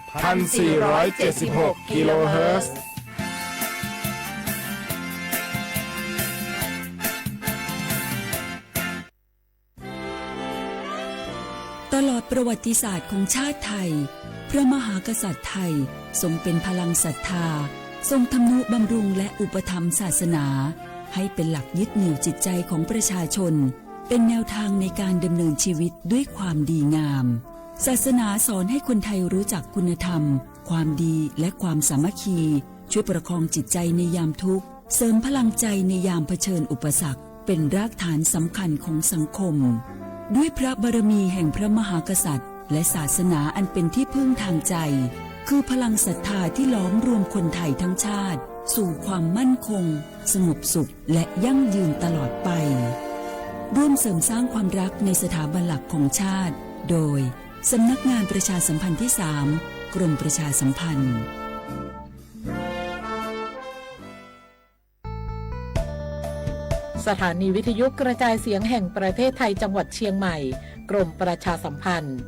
1,476 กิโลเฮิรตซ์ตลอดประวัติศาสตร์ของชาติไทยพระมหากษัตริย์ไทยทรงเป็นพลังศรัทธาทรงทำนุบำรุงและอุปถัมภ์ศาสนาให้เป็นหลักยึดเหนี่ยวจิตใจของประชาชนเป็นแนวทางในการดำเนินชีวิตด้วยความดีงามศาสนาสอนให้คนไทยรู้จักคุณธรรมความดีและความสามัคคีช่วยประคองจิตใจในยามทุกข์เสริมพลังใจในยามเผชิญอุปสรรคเป็นรากฐานสำคัญของสังคมด้วยพระบารมีแห่งพระมหากษัตริย์และศาสนาอันเป็นที่พึ่งทางใจคือพลังศรัทธาที่ล้อมรวมคนไทยทั้งชาติสู่ความมั่นคงสงบสุขและยั่งยืนตลอดไปร่วมเสริมสร้างความรักในสถาบันหลักของชาติโดยสำนักงานประชาสัมพันธ์ที่ 3 กรมประชาสัมพันธ์สถานีวิทยุกระจายเสียงแห่งประเทศไทยจังหวัดเชียงใหม่กรมประชาสัมพันธ์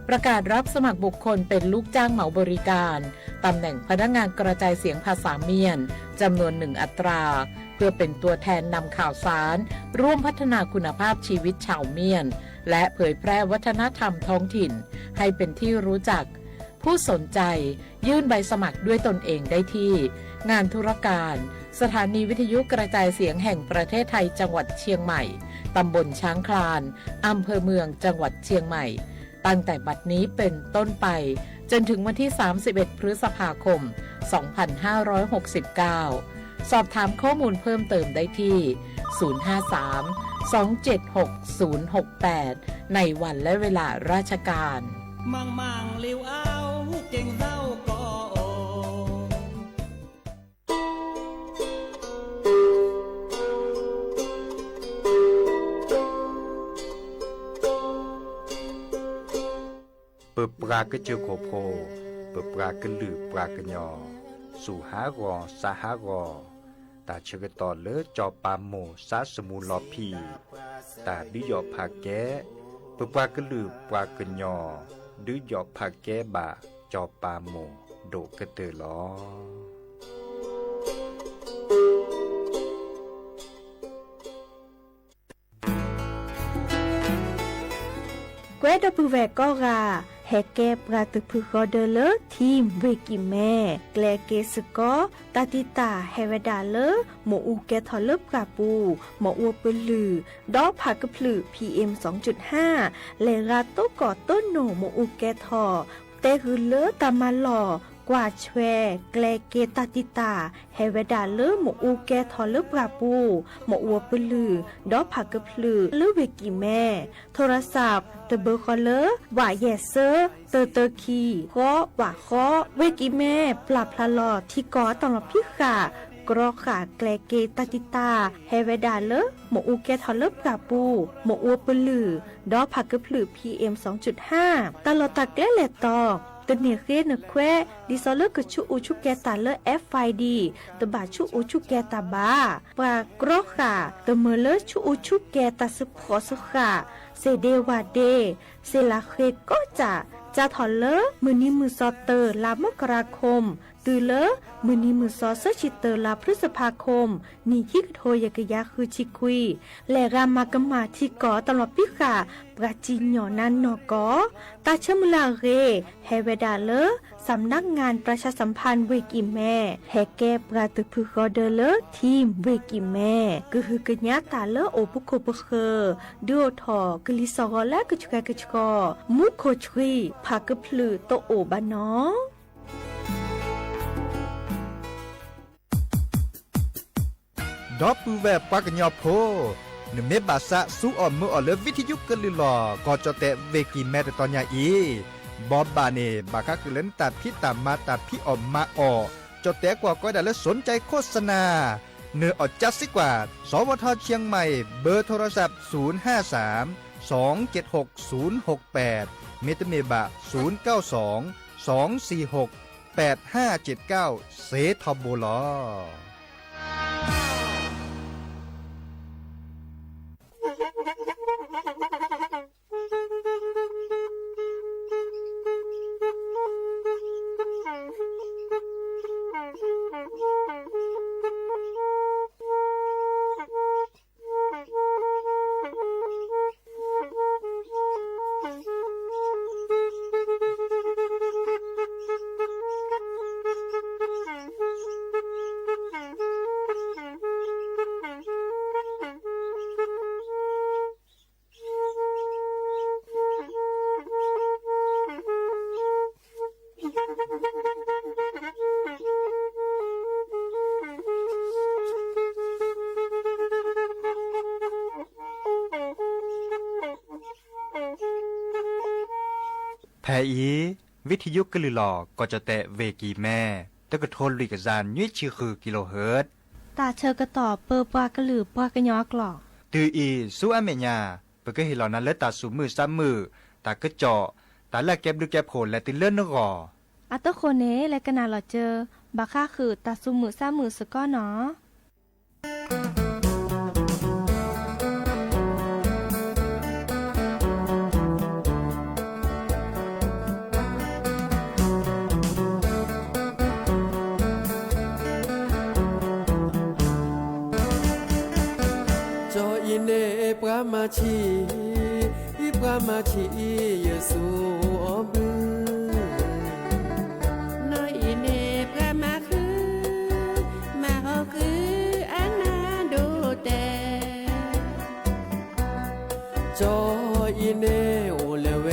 ประกาศรับสมัครบุคคลเป็นลูกจ้างเหมาบริการตำแหน่งพนักงานกระจายเสียงภาษาเมียนจำนวน1 อัตราเพื่อเป็นตัวแทนนำข่าวสารร่วมพัฒนาคุณภาพชีวิตชาวเมียนและเผยแพร่วัฒนธรรมท้องถิ่นให้เป็นที่รู้จักผู้สนใจยื่นใบสมัครด้วยตนเองได้ที่งานธุรการสถานีวิทยุกระจายเสียงแห่งประเทศไทยจังหวัดเชียงใหม่ตำบลช้างคลานอำเภอเมืองจังหวัดเชียงใหม่ตั้งแต่บัดนี้เป็นต้นไปจนถึงวันที่31 พฤษภาคม 2569 สอบถามข้อมูลเพิ่มเติมได้ที่ 053-276-068 ในวันและเวลาราชการมังเลี้ยวเอาเก่งเศร้าก็เปิดปลากระเจือโคโพเปิดปลากระลือปลากระยอสู่หากอสาหากอตาเชกตอเลอจอปามโมสาสมูลอพีตาดิยอผาแกเปิดปลากระลือปลากระยอดือยอผาแกบาจอปามโมโดกระเตอลอเกวดปูแวกก็กาแฮแกปราตึกพึกอเดเลทีมเวกิแม่แกลเกสกอตาติตาเฮเวดาเลหมออูแกทอเลปกาปูหมออัวปลือดอกผักกะพลือ PM 2.5 เลราโตก่อต้นโหนหมออูแกทอเตหือเลตามาหล่อกว่าแชแกลเกตาติตาเฮเวดาเลหมออูแกทอเลปกาปูหมออัวปลือดอกผักกะพลือเลเวกิแม่โทรศัพท์เตเบอร์คอเลอร์ว่าแยเซอร์เตอคีก็ว่าข้อเวกิแม่ปรับพลาลอที่ก่อตลอดพิขากรอขาแกลเกตาติตาเฮเวดาเลหมออูแกทอเลปกาปูหมออัวปลือดอกผักกะพลือ PM 2.5 ตลอดตะแกลแลตอตเนียเกนแควดิซอเลกชุอูชุแกตาเลFID ตบาชุอูชุแกตาบาปากรอขาตเมเลชุอูชุแกตาสพอสขาเซเดวาเดเซลาเคก็จะถอนเลมือนี้มือซอเตอร์ลามกราคมตือเลมือนี้มือซอเซชิเตอร์ลาพฤษภาคมนี่คิกโทยกะยาคือชิคุยและรามากมาที่ก่อตลอดพิขาปราจินหยอนันนอกอตาเชมุลาเรเฮเวดาเลสำนักงานประชาสัมพันธ์เวกิแม่แฮแกปราตึกพึกอเดเลทีมเวกิแม่ก็คือกะญาตาเลโอปุโคปเคดูทอกลิซอและกะชุกะกะชกอมุโคชรีภากะพลือโตโอบานอดอปูแวปากญอโพนเมบาสะสู้ออมมืออเลวิทยุกลือลอกอจอเตเวกีแม่ตอนยาอีบอบบาเนบาคักเลนตัดพี่ตามมาตัดพี่ออมมาออจอเตกว่าก็ได้และสนใจโฆษณาเนื้ออดจัดสิกว่าสวทเชียงใหม่เบอร์โทรศัพท์053-276-068เมตเมบะ092-246-8579เซทอโบลอ อีวิทยุกะลือหลอก็จะแตะเวกีแม่ตะกะโทนลิกะซานยุ้ยชื่อคือกิโลเฮิรตซ์ตาเชอกระต่อเปอปากระหลือปากระยอกหลอกตืออีสู้อเมญาเปก็เห็นเหล่านั้นและตาสูมือซ้ำมือตากระเจาะตาละแก็บดูแก็บโผลและติเลื่อนนกออัตโคเนและกะนาหลอเจอบาค่าคือตาซุมือซ้ำมือสก้อเนาะปรามาชีปรามาชีเยซูอบือนอยเนปรามาคือมาฮอคืออันนาดูแต่จออีเนโอเลเว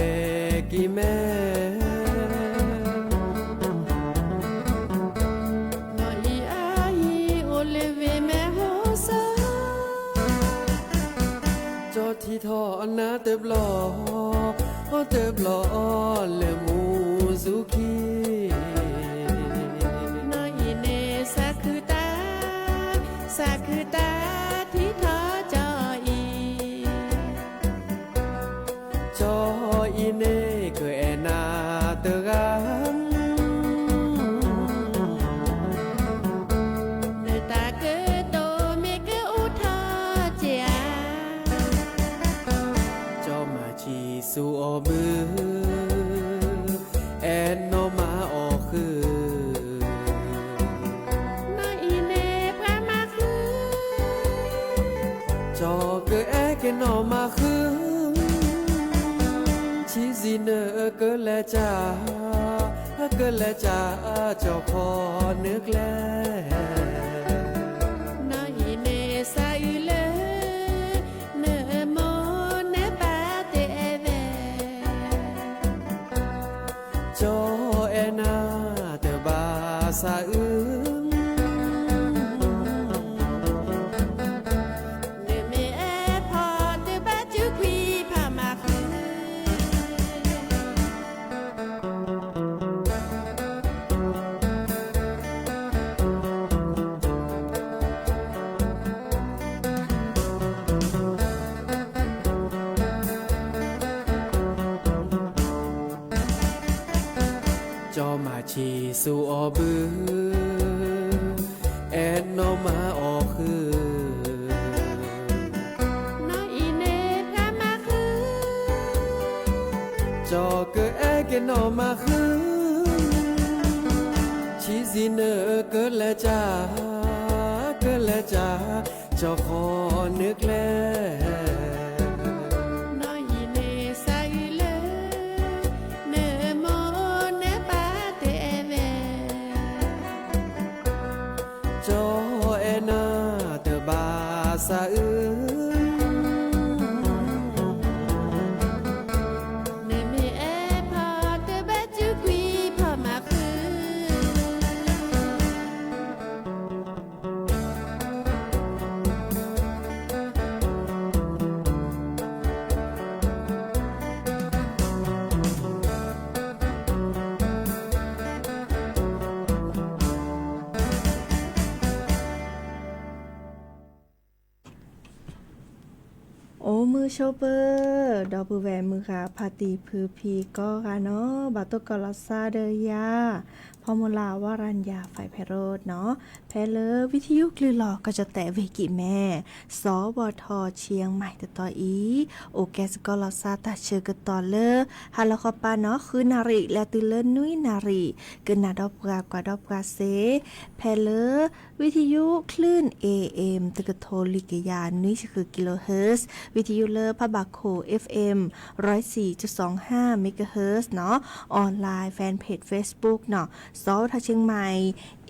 กิแม่ที่ทอนาเติบหล่อเติบหล่อและมูซุกีน้อยเนสักคือตาที่ทอจออีเนเกอแอนาเตรันเนตาเกโตเมเกอุทาเจียสูอบือแอนโนมาออกคือน้อยเนพระมาคือจอเกอแอเกนอมาคือชีซีเนอเกอแลจ้าจอพอนึกแลน้อยเนใส่เลยจอแอนาเตบาสาอึมเนเมแอพอเตบาจุควีพามาคือจอมาชีสูอบือแอนโนมาออกคือน้อยเนพระมาคือจอเกอแอเกนอมาคือชีซีเนอเกอแลจ้าจอคอนึกแลจอแอนาเตบาสาอึมเนเมแอพอเตบาจุควีพอมาคือโอ้มือโชเปอร์ดอกบือแหวนมือค่ะพาตีพือพีก็ค่ะเนาะบาตุกอลาซาเดยาพอมูลาวารัญญาไฟไพโรดเนาะแพเลอวิทยุกลือหลอกก็จะแตะเวกิแม่สบทเชียงใหม่ต่ออีโอแกสกอลาซาตาเชอกต่อเลอฮาลคอปาเนาะคือนาริและตือเลนุยนาริเกินนาดอบกากว่าดอบกาเซแพเลอวิทยุคลื่น AM ตะกะโทลิกยานนี่คือกิโลเฮิรตซ์วิทยุเลอพะบาโค FM 104.25 เมกะเฮิรตซ์เนาะออนไลน์แฟนเพจ Facebook เนาะซอทาเชียงใหม่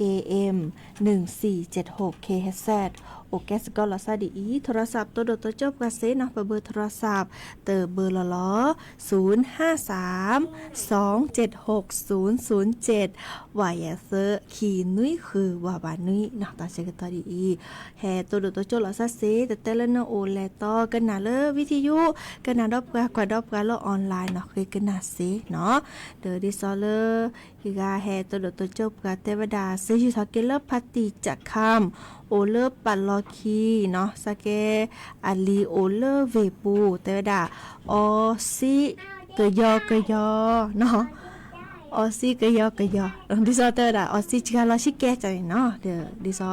AM 1476 KHZ โอเคสก็ลอซาดีอีโทรศัพท์ตัวโดตัวจบกระเซเนาะเบอร์โทรศัพท์เตอเบอร์ล้อ053 276 007ว่าอย่าเซอขี่นุ้ยคือว่าบานุ้ยเนาะตาเชกตอดีอีแฮตัวโดตัวจบลอซาเซแต่ละเนาะโอแลต่อกันน่ะเลยวิทยุกันน่ะดอบกว่าดอบกันโลออนไลน์เนาะคือกันน่ะเซเนาะเดอดิซอเลฮิกาแฮตัวโดตัวจบกะเทวดาซื้ออยู่ทอเกเลพัตติจักคำโอเลปัลลอคีเนาะสเกอาลีโอเลเวปูเทวดาออซิเกยเนาะออซิเกยดิซอเตอร์ดาออซิจิกาลอชิเกจังเนาะเดอดิซอ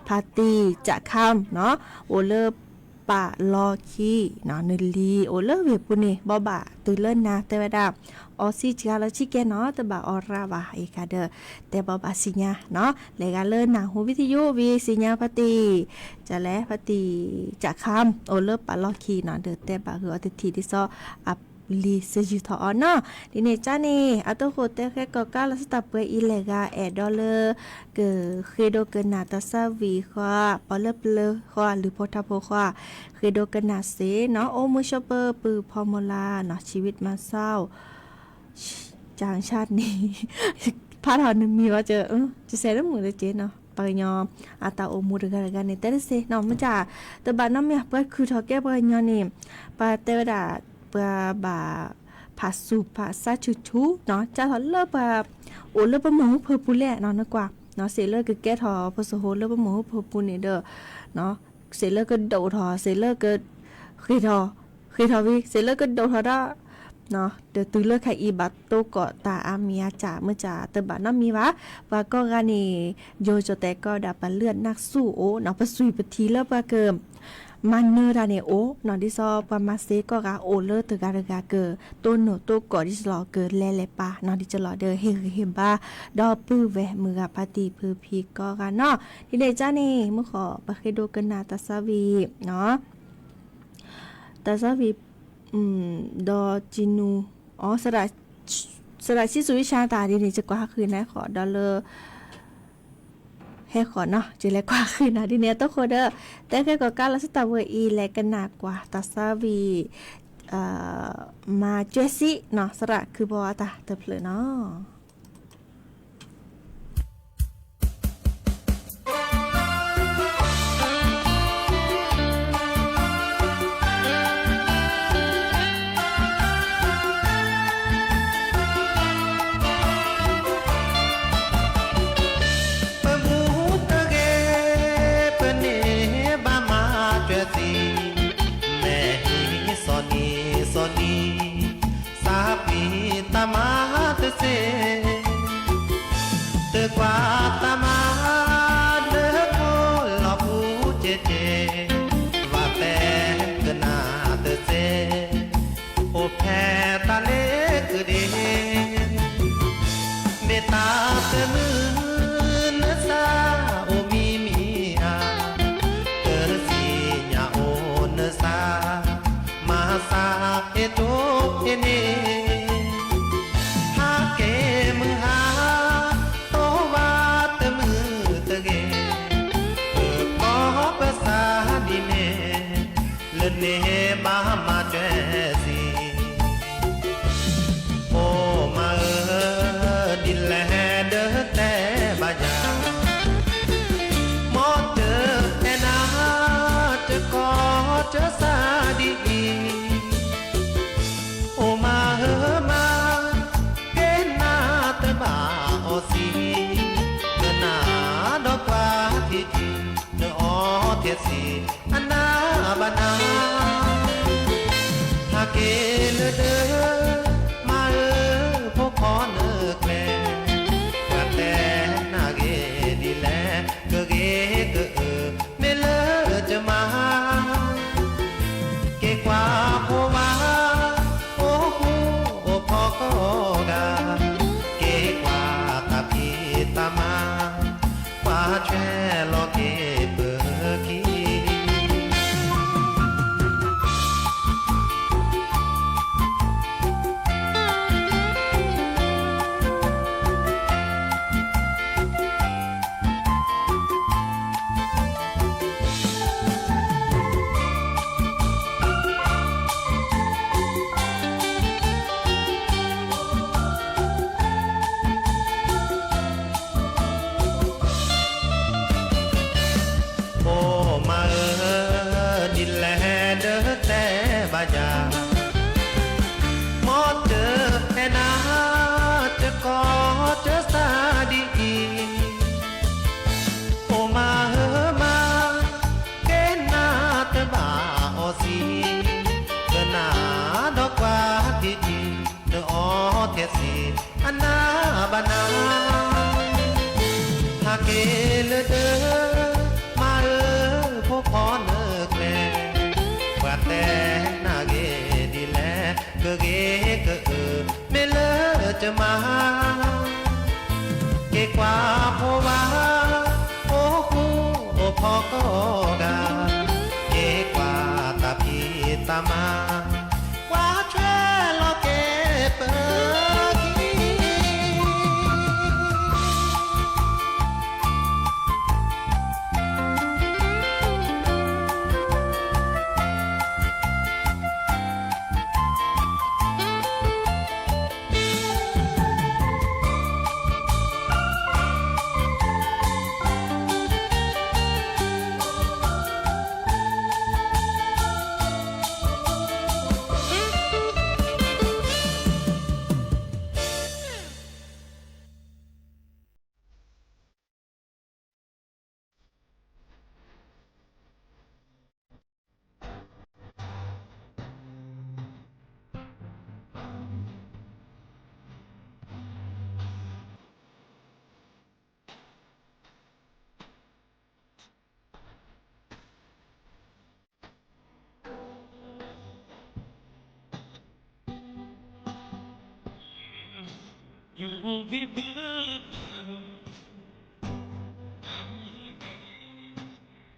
พัตติจักคำเนาะโอเลปะลอคีเนาะนลีโอเลเวปูนี่บ่บะตุเลนนะเทวดาออซิจิกาลอชิเกเนาะแต่บะออราบะอีกาเดอแต่บ่บะสิญญาเนาะเลกาเลินนะหูวิทยุวีสิญญาปฏิจะแลปฏิจะคำโอเลปะลอคีเนาะเดอแต่บะคืออติทีที่ซออับลีเซจิทอเนาะดิเนจานี่อะโตโคเตแคกกาลสตาเปอิเลกาแอดอลเลเกเคโดเกนาตาซาวีควาปอเลเปลควาหรือพอทาโพควาเคโดเกนาเซเนาะโอมูชเปอร์ปือพอมลาเนาะชีวิตมาเศร้าจางชาตินี้พาทอนมีว่าจะเซรมือเลยเจเนาะปะยออาตาโอมูดกันในเตเซเนาะมันจะแต่บาน้ำเนี่ยเปิดคือทอแก้ปะยอนี่ปะเตวดาปะบาผาสูผาซาชูเนาะจะทอเลปะโอเลปะหมูเพอปูแลเนาะนึกว่าเนาะเสเลก็แก้ทอพอสโหเลปะหมูเพอปูนี่เด้อเนาะเสเลก็โดทอเสเลก็คือทอวิเสเลก็โดทอได้เนาะเดี๋ยวตุเลือกใครอีบัตโตเกาะตาอาเมียจ่าเมื่อจ่าเตบัดน้ำมีวะว่าก็กานี่โยโจแต่ก็ดับเลือดนักสู้โอเนาะปะสุยปะทีแล้วปะเกิมมันเนอร์ดาเนโอเนาะดิซอปะมาเซก็กาโอเลอร์ตกาเกอตัวโนโตเกาะดิสลอเกิดแลปะเนาะดิจะลอเดอเฮบาดอปื้อแวมือกับปฏิพือพีก็กันเนาะที่เดจ้านี่เมื่อขอปะเคโดกันนาตาซาวีเนาะตาซาวีดอจินูอ๋อสระชิสุวิชาตาดีนี่จะกว่าคืนนะขอดอลเลอร์ให้ขอเนาะจะเล็กกว่าคืนนะดีเนี้ยต้องโคเดอร์แต่แค่ก็การลัสตาเวอีแลกันหนักกว่าตาซาวีมาเจสิเนาะสระคือบอตาเตเพลเนาะกว่าตามาเด้อโคหลอกหูเจเจว่าแต่ก็น่าเตเจโอแพ้ตาเล็กคือเดเมตาเตมือนซาโอมีอาเกอสีญาโอเนซามาซาเอโตเอเนเนมามาเจสีโอมาดินแลเดอแต่บาจามอเจอแอนาจะกอเจอซาดีโอมามาเกนาเตบาโอซีเกนาดอกว่าที่จีเนอเทียสีอันนาบานาเกลเดอมาพอขอเนแกลกันแต่นาเกดีแลเกเกเนเลจะมาเกกว่าพอมาโอ้หูโอพอก็กาเกกว่าตาพีตามาว่าแช่ลอเกเปอกี เกลเดอมาพวกพอเนกแลว่าแต่นาเกดีแลก็เกก็เมเลจะมาเกกว่าพอว่าโอ้คูโอ้พอก็กาเกกว่าตาพีตามาว่าช่วยเราเกเปิดYou will be blue.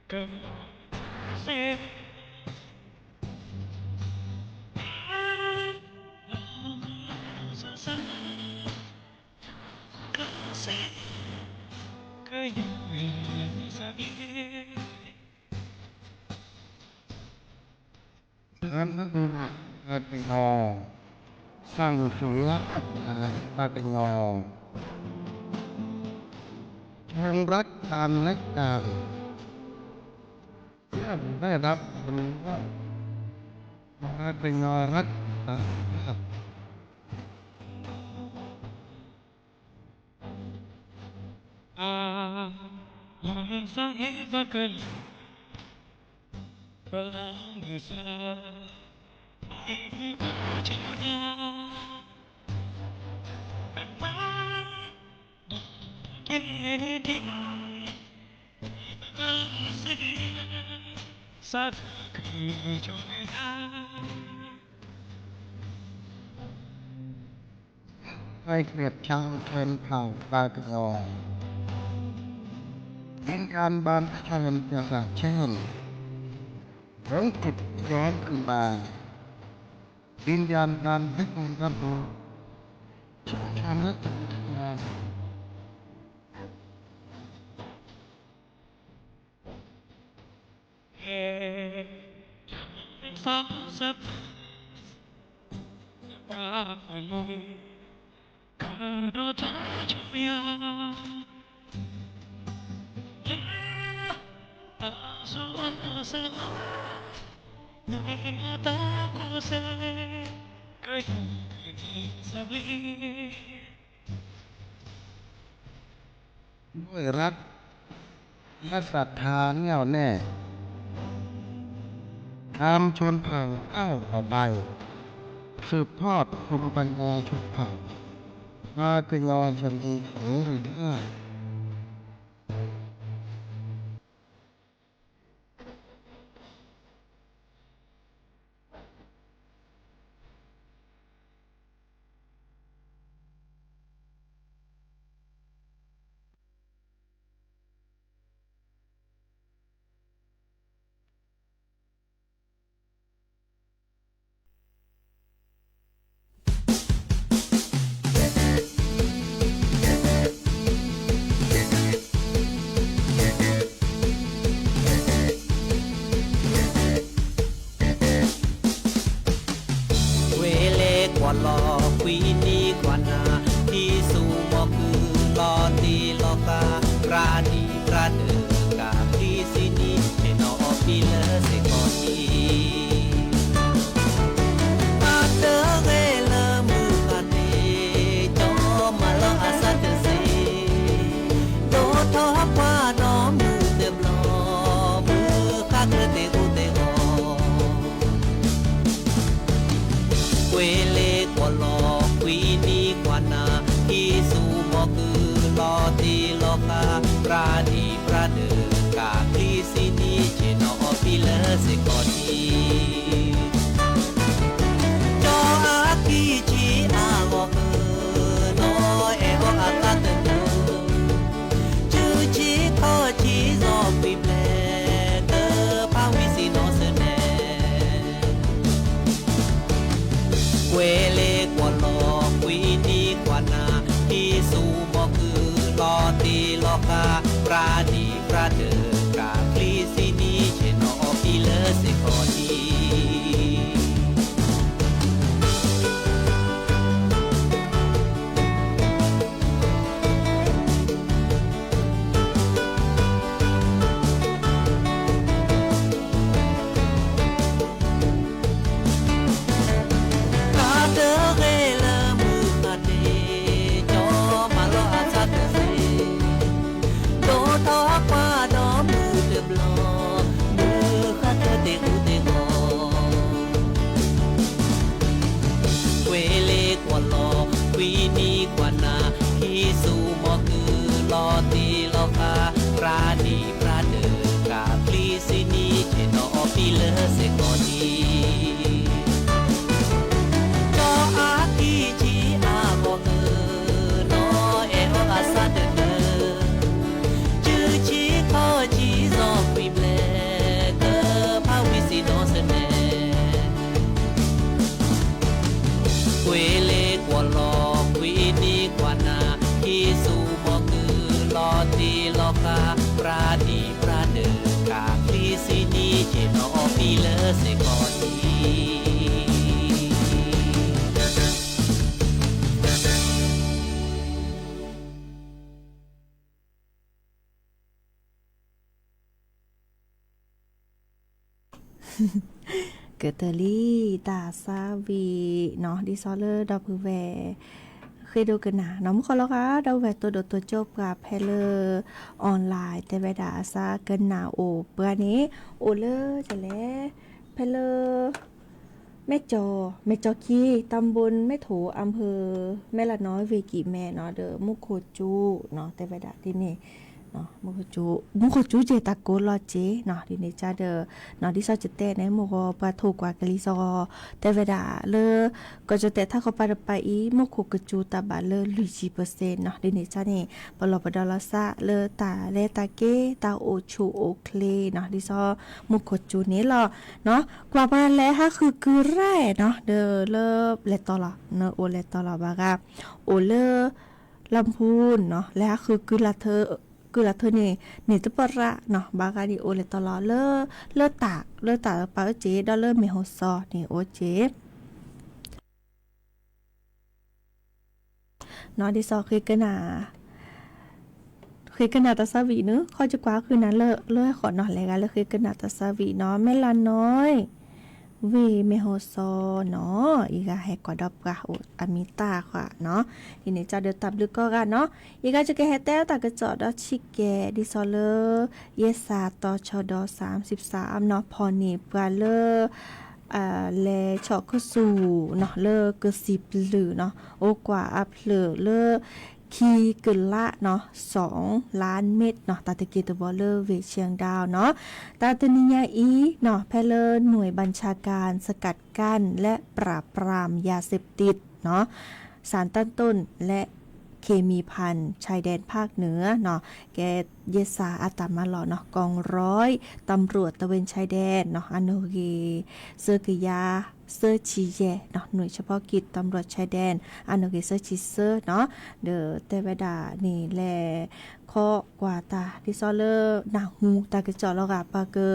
Go say. Sang sửa ta tình ngò Hương rách tàn lách tàn Đây là ta tình ngò rách tàn Sang hết và cần và làm người xa sát cho người ta Hai Việt Trang thêm thảo ta tình ngò Những can ban thêm cho giả trên Rống thịt gió từ bà Tin gian gan hết con gắt đồ Trang hết ngàn Pháo sắp ra Hà Nội cả đôi ta cho nhau xuống sân người ta có sẽ cái sao điด้วยรักและศรัทธาแน่วแน่ตามชนเผ่าอ้าวต่อไปสืบทอดภูมิปัญญาชนเผ่ามาเป็นงอนชนดีของหรือได้เวเลกว่าลอควีนีกว่านาที่สู่บอกคือลอตีลอกากราดีกราเดอกาพรีซินีเชนอปีเลเสกอนีอาเตเกลมูกันเดจอมาลออาซาเตเซโดทอปว่าน้อมือเต็มลอมือคักเตอุเตโอเวเลกว่าลอควีนีกว่านาที่สู่บอกคือลอตีลอกากรา ราดีประเดิมกาคลีสินีเจนอพิเลเสกอดีจออากีจีอาวอเฮนอเอโออากาเตเนจูจีคอจีซอปิเปเตพาวิสิโนเสเนเวเลกวลอควีนีกวานาที่สูมอคือลอตีลอกาปราดีประเดิมกาคลีสินีเจนอพิเลเสกอดี เกิดเตอรี่ตาซาวีเนาะดิซอเลอร์ดอพูแวเคยดูกันนะน้องขอแล้วค่ะดาวแวตัวโดตัวจบกับเพลอร์ออนไลน์แต่เวดาซากันนาโอเปนี้โอเลอร์จะแล้วเพลอร์แม่จอคีตำบลแม่โถอำเภอแม่ละน้อยเวกิแม่เนาะเดอมุโคจูเนาะแต่เวดาที่นี่เนาะมุโคจูเจตะโกลอเจเนาะดิเนจาเดอเนาะดิซอจะเตะในมุโกปะถูกกว่ากะลิซอแต่เวดาเลอก็จะเตะถ้าเขาไปอีมุโคกจูตาบาเลอลุยจีเปอร์เซ็นต์เนาะดิเนจานี่ปลอปดอลซาเลอตาเลตาเกตาโอชูโอเคลเนาะดิซอมุโคจูนี้หรอเนาะกว่าบ้านแล้วฮะคือแร่เนาะเดอเลอเลตอละเนอโอเลตอละบากาโอเลอลำพูนเนาะแล้วคือละเธอนี่ตะปะเนาะบากาดิโอเลตอลอเลอตากปาเจดอเลอเมโฮซอนี่โอเจเนาะดิซอคือกันนาตาซาวีเนอะข้อจะกว่าคือนั้นเลอขอหน่อยเลยกันเลยคือกันนาตาซาวีเนาะแม่ลาน้อยเวเมโฮโซเนาะอีกาให้กอดอบกะโออามิตาค่ะเนาะทีนี้จะเดือดตับลึกก็กันเนาะอีกาจะแกให้แต้วตากระจอดชิแกดิซอเลอร์เยสาตอชด33เนาะพอนี่ปลาเลอเลชอก็สู่เนาะเลอกระสิบหรือเนาะโอกว่าอัพเลอคีเกินละเนาะ2 ล้านเม็ดเนาะตาตะเกียตบอลเลอร์เวเชียงดาวเนาะตาตนิยาอีเนาะแพเลอร์หน่วยบัญชาการสกัดกั้นและปราบปรามยาเสพติดเนาะสารตั้งต้นและเคมีภัณฑ์ชายแดนภาคเหนือเนาะแกเยสาอาตามาหล่อเนาะกองร้อยตำรวจตะเวนชายแดนเนาะอโนเกเซอร์กยาเซอร์ชีเยเนาะหน่วยเฉพาะกิจตำรวจชายแดนอโนเกเซอร์ชีเซอร์เนาะเดอเตเวดานี่แลข้อกว่าตาดิซอเลอร์นาฮูตากระจอลอกาปาเกอ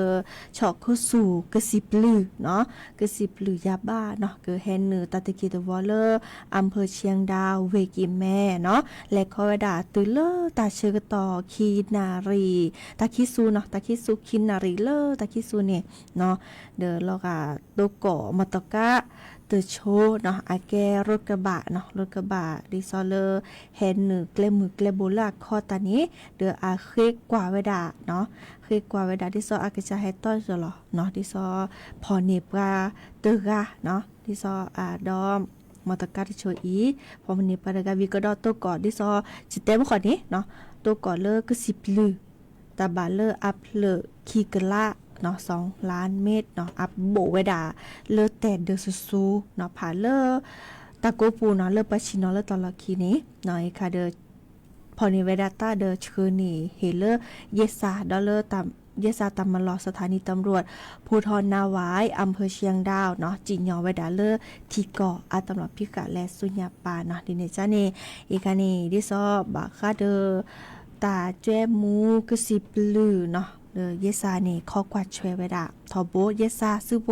ชอกเข้าสู่กระสิบลือเนาะกระสิบลือยาบ้าเนาะเกอแฮนเนอร์ตาตะกีตวอลเลอร์อำเภอเชียงดาวเวกิแม่เนาะและข้อเวดาตือเลอตาเชกต่อคีนารีตาคิซูเนาะตาคิซูคินารีเลอตาคิซูเนี่ยเนาะเดอลอกาโตโกมาตกะเตอโชเนาะอาแกรถกระบะเนาะรถกระบะดิซอเลอร์แฮนเนอร์เกลมือเกลโบลาคอตานี้เดออาเคกว่าเวดาเนาะเคกว่าเวดาดิซออากจะให้ต้อนจลอเนาะดิซอพอเนปราเตอร์กาเนาะดิซอดอม มอตกาที่โชอีพอมันนี่ปารากาวีก็ดอตัวก่อนดิซอจิเต็มขอนี้เนาะตัวก่อนเลอก็10ลือตาบาเลออัพเลอคีกะละเนาะ2ล้านเมตรเนาะอัพโบเวดาเลอแต่เดอซูเนาะผ่าเลอตะโกปูเนาะเลอปาชิโนเลอตอลคีนี้เนาะไอ้ค่ะเดอพอนี่เวดาตาเดอชื่อนี่เฮเลอเยซาดอเลอตามเยซาตามมารอสถานีตำรวจภูธรนาหวายอำเภอเชียงดาวเนาะจินยอเวดาเลอที่เกาะอาตำรวจพิกะและสุญญาปาเนาะดิเนจ้านี่อีกานี่ดิซอบาคาเดอตาแจมูกสิปลือเนาะเดเยซานี่ข้อกวาดช่วยไว้ดาทอโบเยซาซูโบ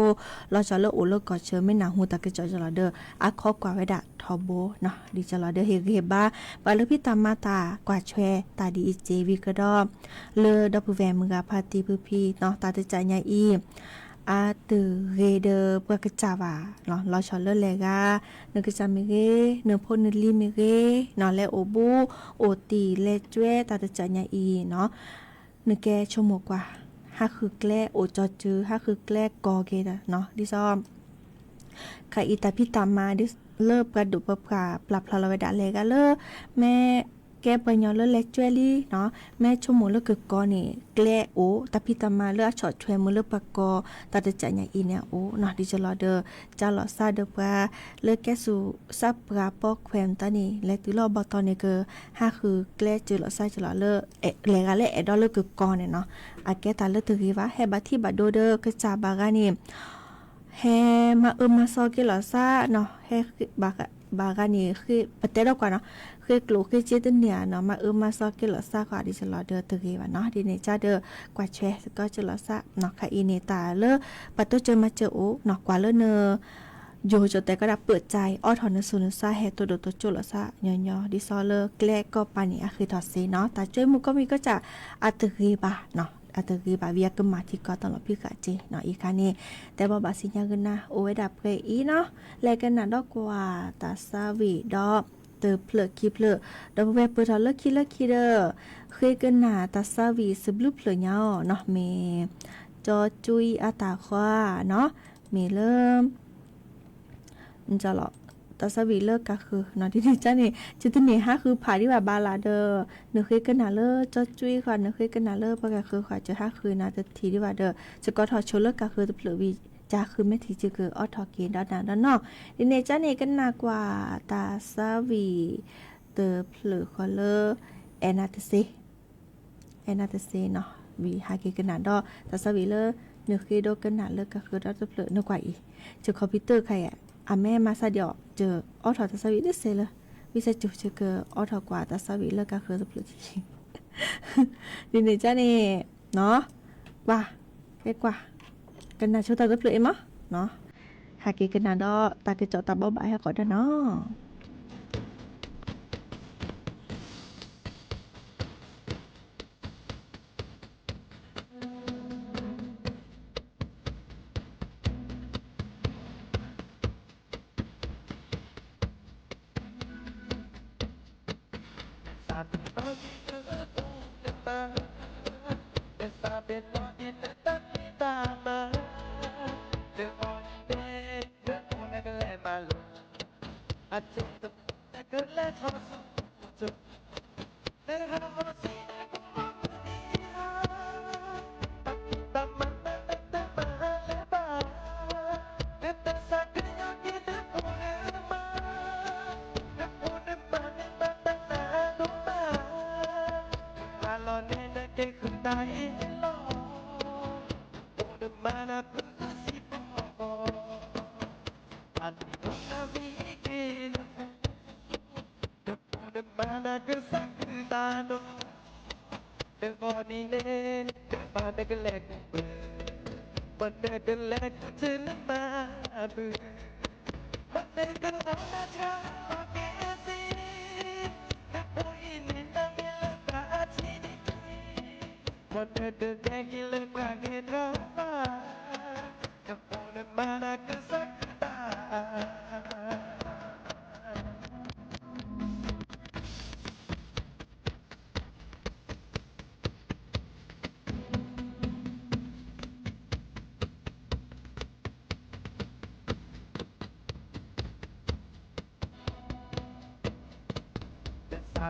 เราจะเลอโอเลกอเชอไม่นาหูตะกะจอจะลอเดออะข้อกวาดไว้ดาทอโบเนาะดิจะลอเดอเฮบ้าบาลพิตามาตากวาดช่วยตาดีเจวิกดอเลอดับแวมือกาพาติพุพีเนาะตาตะใจญาอีอาตือเรเดอปะกะจาวาเนาะเราชอเลอเลกาเนกะจามิเกเนพนลีมิเกเนาะและโอบูโอตีเลจวยตาตะใจญาอีเนาะนึกแกชั่วโมงกว่าห้าคือแกล้โอจอจือห้าคือแกล้กอเกดเนาะดิซ้อมค่ะอีตาพี่ตามมาดิเลิกกระดุปปลาปรับพลาเวดาเลกาเลอแม่แกปยอเลเล็กจวลี่เนาะแม่ชั่วโมงเลกกอนี่แกล้โอตาพี่ตามมาเลช็อตช่วยมือเลปกอตาจะจ่ายอีเนี่ยโอเนาะดิจะรอเดอจะรอซาเดปลาเลแกสู่ซับปลาปอกแควมตานี่และตุลอบอตอนนี้เกอห้าคือแกล้จือลอซาจะรอเลเลกาเลดอเลกกอเนี่ยเนาะอาแกตาเลถือว่าแฮบัที่บัดโดเดอกระจาบากานี่แฮมามาซอกิลอซาเนาะแฮบากานี่คือปะเตดอกว่าเนาะคือกลูคือจิตเนี่ยเนาะมาซอกิลอซากว่าดิจะรอเดอถือว่าเนาะดิเนจ้าเดอกว่าแชก็จะลอซาเนาะค่ะอีเนตาเลปะโตเจอมาเจอโอเนาะกว่าเลเนอโยจแต่ก็ได้เปิดใจอ้อถอนสุนซาแฮตัวโดตัวจุลซะย่อๆดิซอเลแกล้ก็ปานี่คือถอดซีเนาะแต่ช่วยมุก็มีก็จะอัตรีบาเนาะอัตรีบาเวียกมาที่ก็ตลอดพี่กะเจเนาะอีกานี่แต่บ่บาสิญญากันนะโอ้ยดับเกอีเนาะแลกันน่ะดอกกว่าตาซาวีดอกเตอเพลคีเพลดอกเวเปิดเลิกคีเด้อเคยกันน่ะตาซาวีสบลุเพลเนาะเนาะเมจอจุยอาตาควาเนาะเมเริ่มจะหรอตาสวีเลิกก็คือเนาะที่นี่จ้านี่จุดนี้ฮะคือผ่าที่ว่าบาลาเดอร์เนื้อเคยกันนาเลอร์จอจุ้ยค่ะเนื้อเคยกันนาเลอร์ปะก็คือค่ะจะฮะคือนะจะทีที่ว่าเดอร์จะก็ถอดโชเลิกก็คือจะเปลือวีจ้าคือแม่ทีจะคือออทอเกนด้านนอกที่นี่จ้านี่กันนากว่าตาสวีเตอเปลือคอเลอร์แอนาเตเซเนาะวีฮาเกกันนาดอตาสวีเลอร์เนื้อเคยโดกันนาเลอร์ก็คือดอจะเปลือเนื้อกว่าอีจะคอมพิวเตอร์ใครอ่ะแม่มาซาเดียวเจอออทอตาสวีได้เซเลยวิสัยจุเจอเกอออทอกว่าตาสวีเลิกก็คือจะปลุกทีดินเนจ้านี่เนาะว่าแค่กว่ากันนะช่วยตาจะปลุกเอ็มเนาะหากกันนะดอตาเกจอตาบ่บ่ายให้ก่อนเนาะ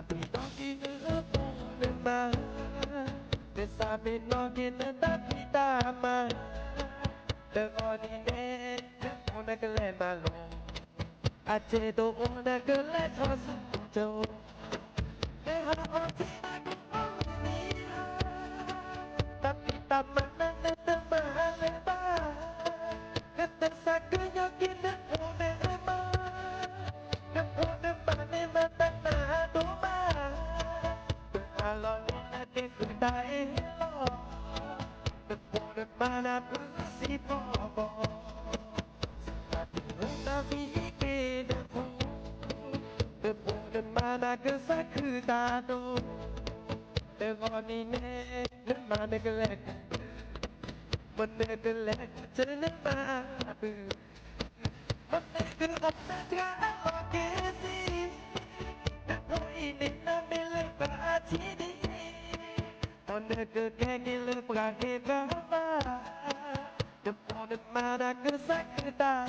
Tapi toki lemah Bersama nokin tapi tamat Terordine Ona kelet balon Aceh tu ona kelet hospital Leha oti aku oniha Tapi tamat mahal lebar Ketesak kenyokin ona lemah Ona bane mata doma Alon nanti kita elok Ona mana si bobo Tapi kedepu Ona mana kesakitado Terordine mana kelek Mana kelek cenema Mana kelek terkesi Oh ini namanya berarti Mana kekegil berakhir drama Depan mana kesakitan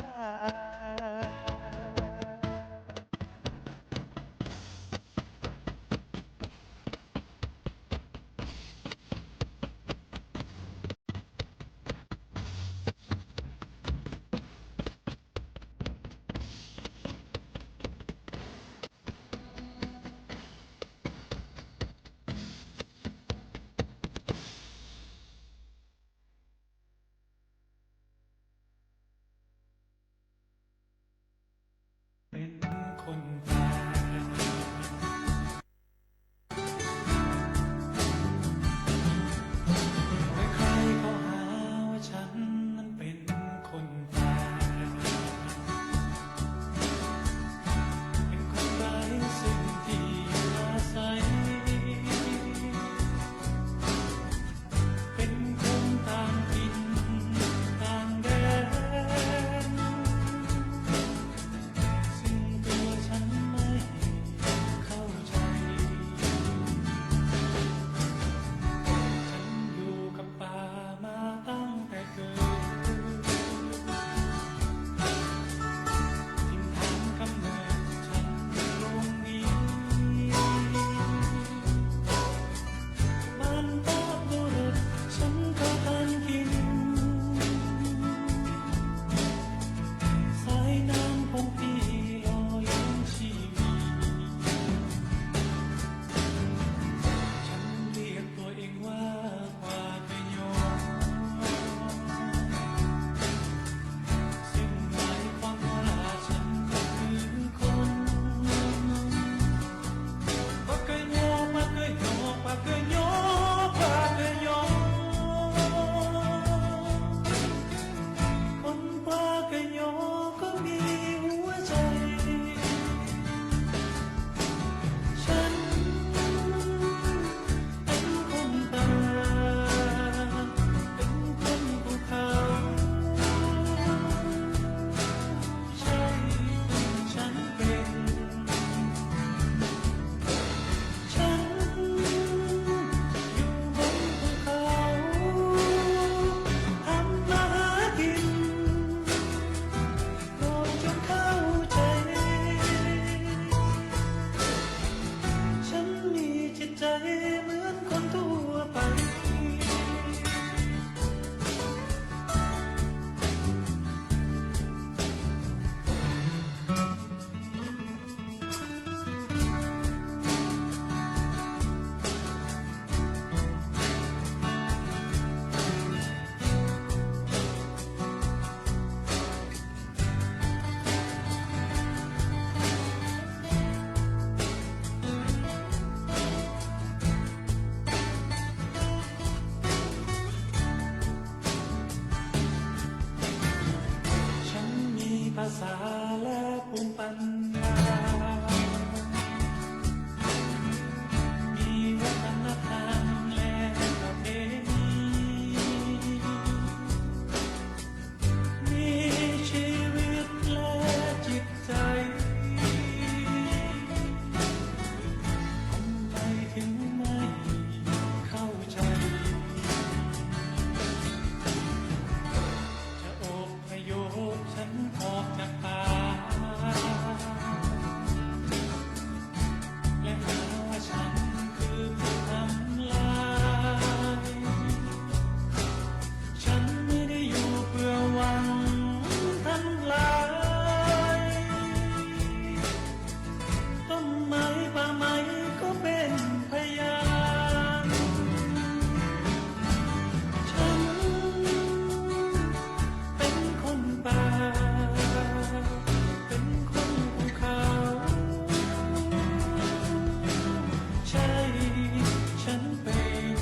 ฉันเป็น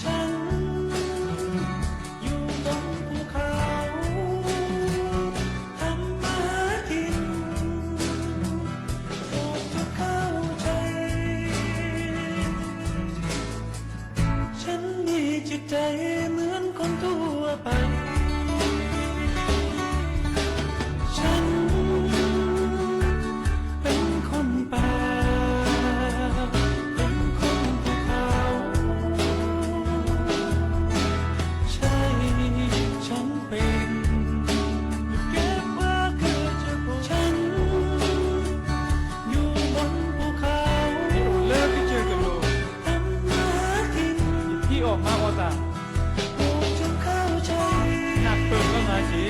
ฉันอยู่บนภูเขาทำมาหากินโปรดเธอเข้าใจฉันมีจิตใจเหมือนคนทั่วไปฉันเป็นคนป่าเป็นคนภูเขาใช่ฉันเป็นเก็บว่าเกิดจากฉันอยู่บนภูเขาเลิกที่เจอกันโลทำมาหากินพี่ออกมาออตาโอ้จงเข้าใจหนักเปิดก็มาสิ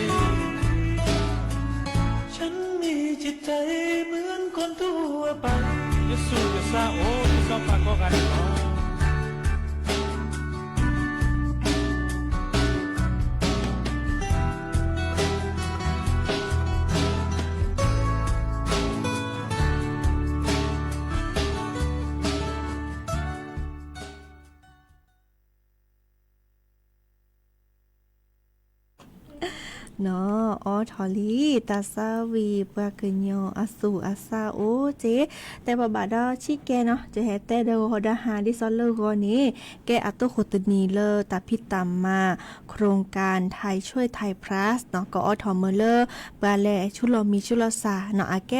ฉันมีจิตใจเหมือนคนทั่วไปยะสู้ยะซาโอ้ที่ซ้อมปากก็กันเนาะเนาะอ๋อทอลีตาซาวีปากกญออสูอาซาโอเจแต่บาบาดาชิแกเนาะจะแฮแต่เดโฮดาหาดิซอลเลอร์กอนี้แกอัตโตโคตนีเลอตาพิตามมาโครงการไทยช่วยไทยพลัสเนาะก็อทอมเลอร์บาแลชุลมีชุลสาเนาะอาแก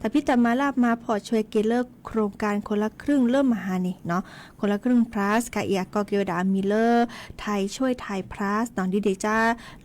ตาพิตามมาลาบมาพอช่วยเกเลอร์โครงการคนละครึ่งเริ่มมาหานี่เนาะคนละครึ่งพลัสกะเอียก็เกวดามิเลอร์ไทยช่วยไทยพลัสเนาะดิเดจ้า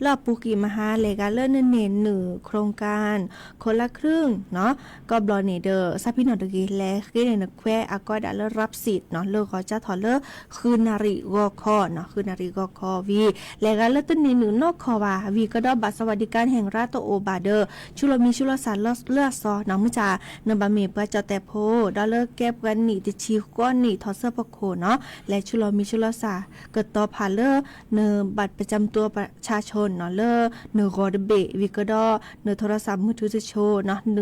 ลาปูกิมหาเลกาเลอร์เนนหนึ่งโครงการคนละครึ่งเนาะก็บลอเนเดอร์ซาพิโนตะกีแลคือในนักแควอากอดาเลรับสิทธิ์เนาะเลอขอจะถอเลอคือนาริกอคอเนาะคือนาริกอคอวีแลกาเลตันนี้หนึ่งนอกคอว่าวีก็ดอบัตรสวัสดิการแห่งรัฐโอบาเดอร์ชุลมีชุลสารเลือดซอเนาะมุจานบะเมปะจอแต่โพดอเลอร์แก็บกันนี่ติชีก้อนนี่ทอเซอร์ปะโคเนาะและชุลมีชุลสาเกิดต่อผ่านเลอเนบัตรประจำตัวประชาชนเนาะเลอเนรอดเบวิกดอเนโทรศัพท์มือถือจะโชว์เนาะเน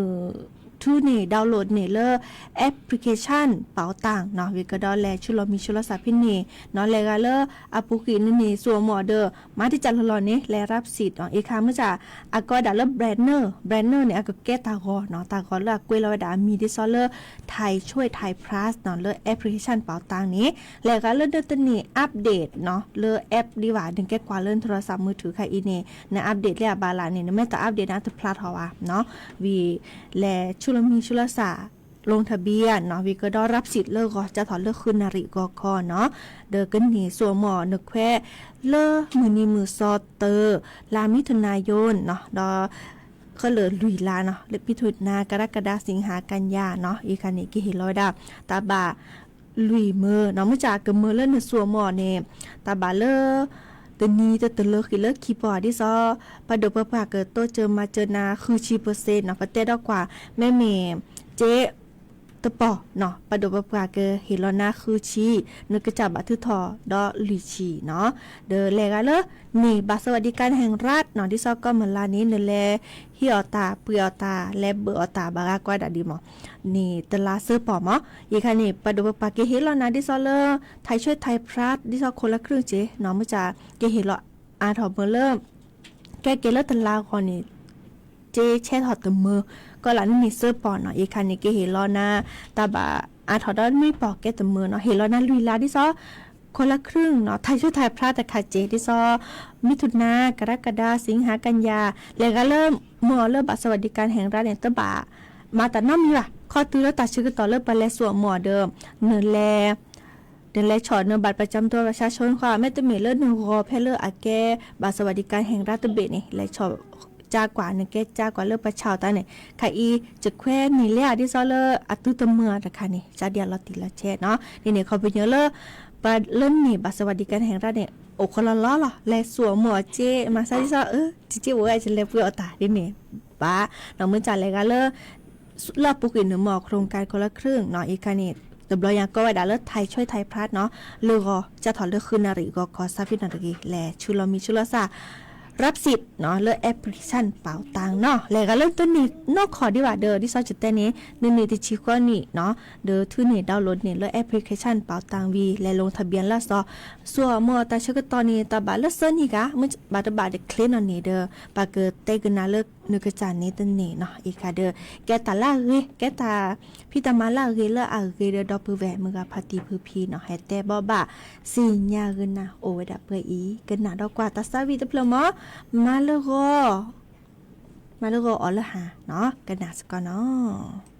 ทูนี่ดาวน์โหลดเนเลอร์แอปพลิเคชันเป๋าตังเนาะวิกดอแลชุลมีชุลสาพิเนเนาะแลกาเลออาปุกินนี่สัวหมอเดอมาที่จันทร์ลอนี่แลรับสิทธิ์เนาะอีกครั้งมื้อจ้ะอากอดาเลอร์แบรนเนอร์เนี่ยอากแก้ตากอเนาะตากอเลอกวยลอยดามีดิซอเลอร์ไทยช่วยไทยพลัสเนาะเลอแอปพลิเคชันเป๋าตังนี้แลกาเลอเดอตนี่อัปเดตเนาะเลอแอปดีว่าดึงแก้กว่าเล่นโทรศัพท์มือถือค่ะอีเนในอัปเดตเรียบาลานี่แม่ตาอัปเดตนะตะพลาดเฮาว่าเนาะวีแลชุลมีชุลสาลงทะเบียนเนาะวิก็ได้รับสิทธิ์เลิกก็จะถอนเลิกคืนนาริกอคอเนาะเดอกันนี่สัวหมอนึกแควเลิกมือนีมือซอเตอร์ลามิถุนายนเนาะดอก็เหลือลุยลาเนาะเล็บพิถุนากรกฎาสิงหากันยาเนาะอีคันนี้กิหิลอยดาตาบาลุยมือเนาะเมื่อจากกับมือเลิกในสัวหมอเนี่ยตาบาเลิกตอนนี้จะเลิกคือเลิกคีย์บอร์ดที่ซอปะดปะเกิดโตเจอมาเจอนาคือชีเปอร์เซ็นต์เนาะประเทศดอกกว่าแม่เมเจ๊ตะปอเนาะปะดปะเกเฮลอนาคือชีนึกกระจับบัตรทอดอลิชีเนาะเดอแลกาเลนี่บัตรสวัสดิการแห่งรัฐเนาะที่ซอก็เหมือนลานี้เนแลฮิออตาเปืออตาและเบออตาบากากว่าดาดีหมอนี่ตลาเซอร์ปอมออีคันนี่ปะดปะเกเฮลอนาที่ซอเลไทยช่วยไทยพลัสที่ซอคนละครึ่งเจเนาะมื้อจะเกเฮลออาถอเบอร์เริ่มแกเกเลตลาคอนี่เจแช่ถอดตะมือก็หลังนี่เซอร์ปอนเนาะอีคันนี่เกเฮลอนาตาบาอาถอดไม่ปอกแกตะมือเนาะเฮลอนาลุยลาที่ซอคนละครึ่งเนาะไทยช่วยไทยพลัสแต่ค่ะเจที่ซอมิถุนากรกฎาสิงหากันยาแล้วก็เริ่มบัตรสวัสดิการแห่งรัฐเนี่ยตะบามาแต่น้ำอยู่ล่ะข้อตื้อแล้วตัดชื่อต่อเลิกไปแล้วสวมหมอเดิมเนินแลเดินแลช็อตเนื้อบัตรประจำตัวประชาชนค่ะแม่ตะเมเลิศหนึ่งรอแพเลิศอาแกบัตรสวัสดิการแห่งรัฐเบนี่และช็อตจ้ากว่านึงแกจ้ากว่าเลิศประชาตาเนี่ยค่ะอีจะแคว้นนี่เลยที่ซอเลออัตุตะเมือนะคะนี่จ้าเดียร์ลอติละเชเนาะนี่เขาเป็นเยอะเลยเริ่มนี่บัตรสวัสดิการแห่งรัฐเนี่ยโอ้คนละล้อหรอและสวมหมอเจมาซะที่ซอจิว่าจะเล็บเพื่อตาดิเนี่ยป้าเราเมื่อจ่ายเลยกันเลยรอบปุกินหนึ่งหมอโครงการคนละครึ่งเนาะอีกคันนี่ตบลอยางก็ไว้ดาเลิศไทยช่วยไทยพลัสเนาะเลือกจะถอนเลือกคืนนาริก็ขอซาฟินาตะกี้และชุลมีชุลสา รับสิทธิ์เนาะเลือกแอปพลิเคชันเป๋าตังเนาะแล้วก็เริ่มต้นนี่นอกขอดีว่าเด้อที่ซอจุดแต่นี้1ที่ชิกว่านี่เนาะเด้อทื่อนี่ดาวน์โหลดนี่เลือกแอปพลิเคชันเป๋าตังวีและลงทะเบียนละซอส่วนเมื่อตาชกตอนนี้ตาบาเลือกเซิร์นนี่กะมันบาตบาจะเคลนอันนี้เด้อปาเกิดเตกันนาเลิกนึกจานนี้ตันนี่เนาะอีกค่ะเด้อแกตาล่าเรแกตาพี่ตามาล่าเรเลอะเรเด้อดอปือแหวมึงกะพาตีพือพีเนาะให้แต่บ่บ่าสิญาเงินนะโอเวดาเปอีกันนาดอกกว่าตาซาวีตะเพลมอมาเลโกออลหาเนาะกันนาสกอเนาะ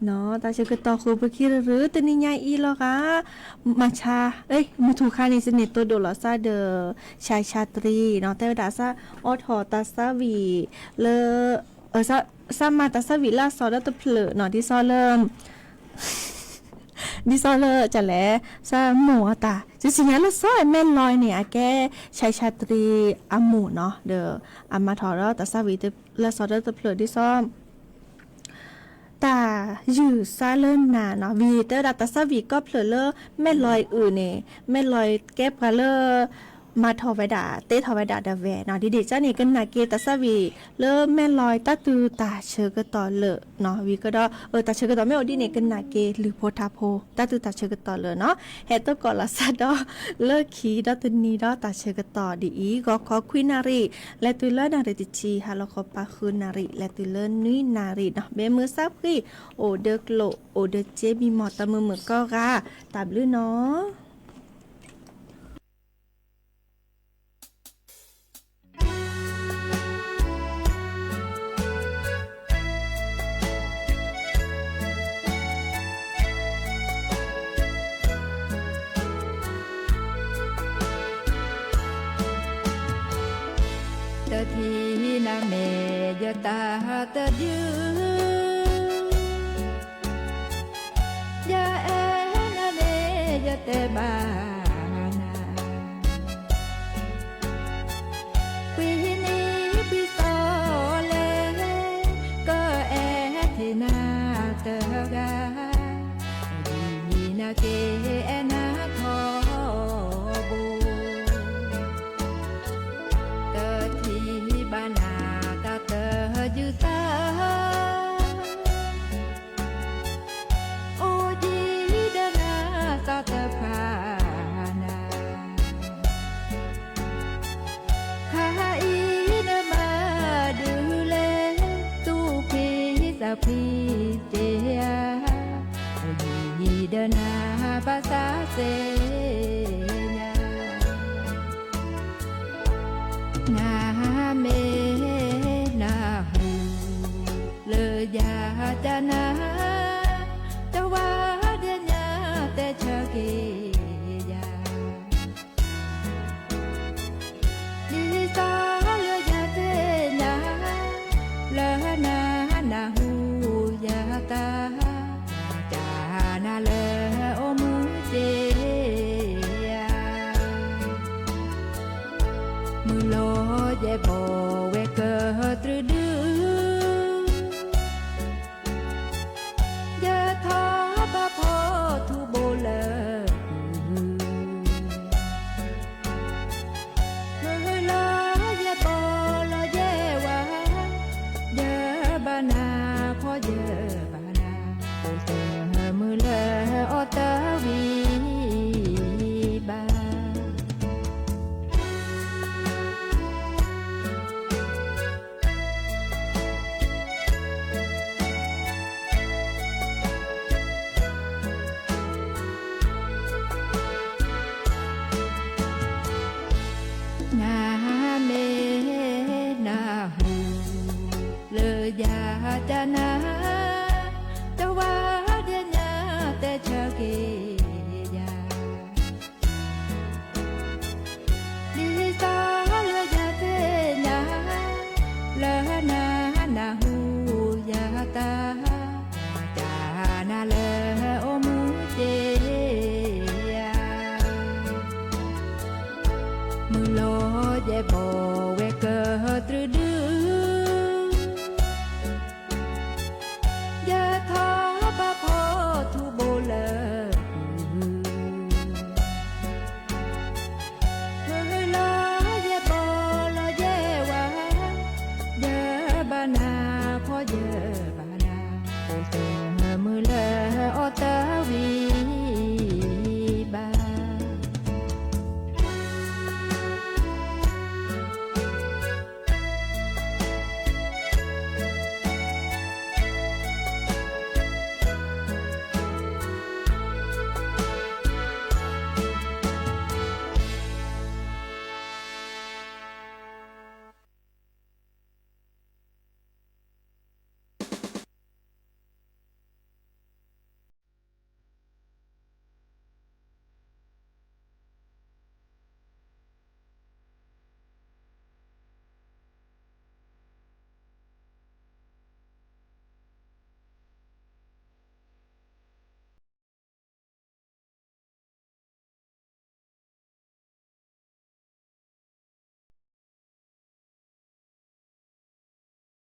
เนาะตาเชกต่อคูไปคิดหรือตนิยายอีหรอกะมาชามาถูกค่านี่สนิทตัวโดลซาเดอชายชาตรีเนาะแต่ดาซาออทอตาซาวีเลซามาตาซาวีลาซอดตะเพลเนาะที่ซอเริ่มดิซอเลอจะแลซาหมูตาจริงๆแล้วซอยแม่นลอยเนี่ยแกชายชาตรีอาหมูเนาะเดออามาทอรตาซาวีตะลาซอดตะเพลดิซอมตาอยู่ซาเลินนาเนาะวีเตอร์ดัตตาซาวีก็เผลอเลอแม่ลอยเนี่ยแม่ลอยแก้พะเลอมาทอไวดาเตทอไวดาดาแวเนาะดิเดจ้านี่กันนาเกตาซาวีเลอแม่ลอยตาตือตาเชกตอเลเนาะวีก็ดอตาเชกตอไม่อดินี่กันนาเกหรือโพธาโพตาตือตาเชกตอเลเนาะเฮตกอลาซาดอเลิกขีดอตนีดอตาเชกตอดีอีก็ขอควินารีและตุเลนาริติจีฮาลอคอปาคืนนารีและตุเลนุยนารีเนาะเบมือซับรีโอเดกโลโอเดเจมีหมอตะมือก็ราตาบลือเนาะทีนาเมยตาตะยืยาเอนาเนยเตบานาปีนี้ปีโซเลก็เอทีนาเตกาดีนาเกเอนาทอบูบานาตาเตยืตาโอจีเดนาตาเตพานาคาอีเนมาดูเลตูพีสะพีเจียโอจีเดนาภาษาเซนาเมนาหูเลยยาจานาตะวาเดียญาแต่ชะเกยาดิสาเลยยาเตญาละนานาหูยาตาจานาเลโอมือเจมือโลเยโบเวเกอตรดือยาทอบาพอทูโบเลมือโลเยโบโลเยวาเยบานาพอเยบานาโอเตมือเลโอเตวีบานาเมนาหูเลยยาจานาตะวาเดียญาแต่ชะเกยาดิสาเลยยาเตญาละนานาหูยาตาจานาเลโอมือเจมือโลเยโบเวเกอตรดือยาทอบาพอทูโบเลมือโลเยโบโลเยวาเยบานาพอเยบานาโอเตมือเลโอเตวีบา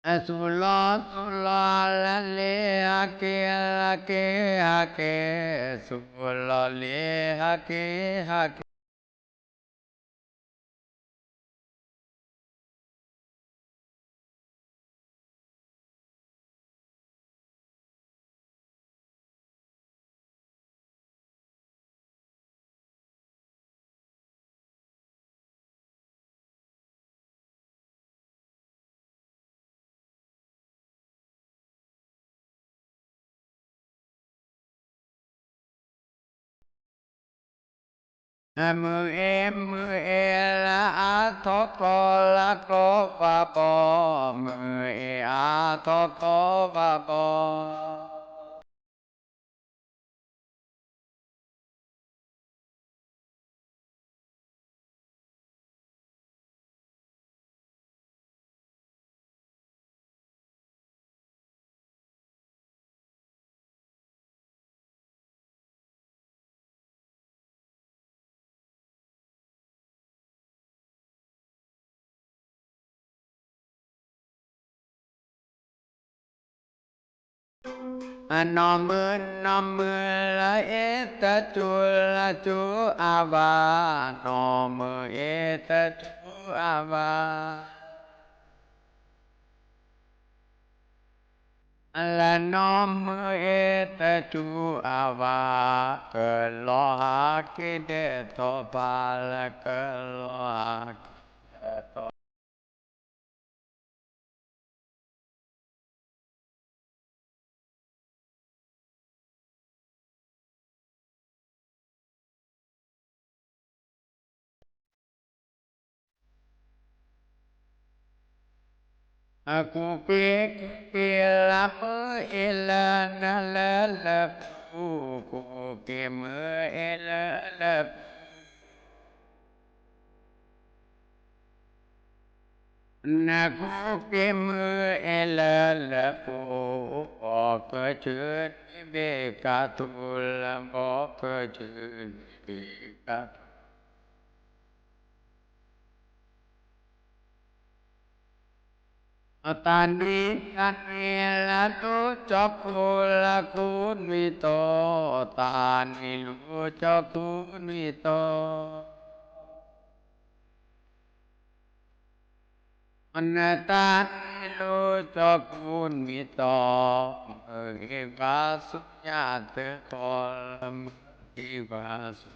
Sulla la le ha ke sulla le ha ke mưa e la a tho co la co va po mưa e a tho co va po no mưa la e ta tu ava no mưa e ta tu ava la nom e ta tu ava ke lo ha ke de to pa la ke lo ha ke to aku pe la mưa e la na la ku ke mưa e la na ku ke mưa e la po o cơ chữ be ca tu la o cơ chữ be ca tan ni la tu cho ku la ku mi to tan ni lu cho ku mi to anh ta lu cho ku mi to người va xuất nhà tới con người va xuất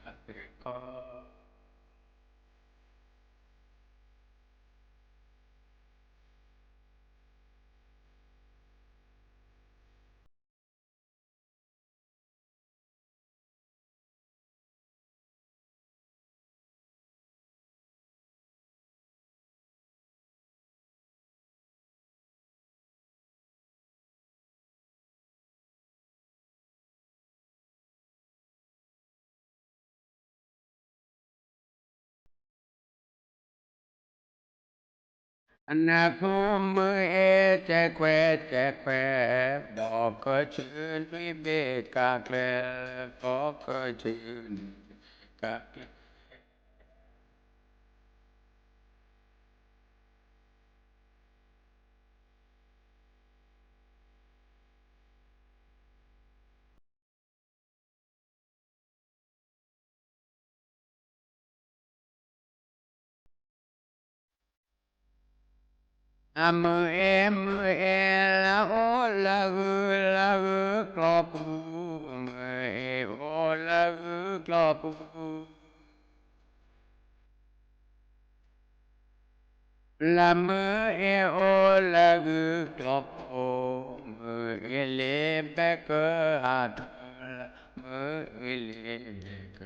nhà tới con anh không mơ e che que bỏ cơ chữ lui bê cả lệ có cơ chữ cả mơ e la ư cọp mơ e ô la ư cọp la mơ e ô la ư cọp ô mơ e lê bê cơ hà thơ la mơ e lê bê cơ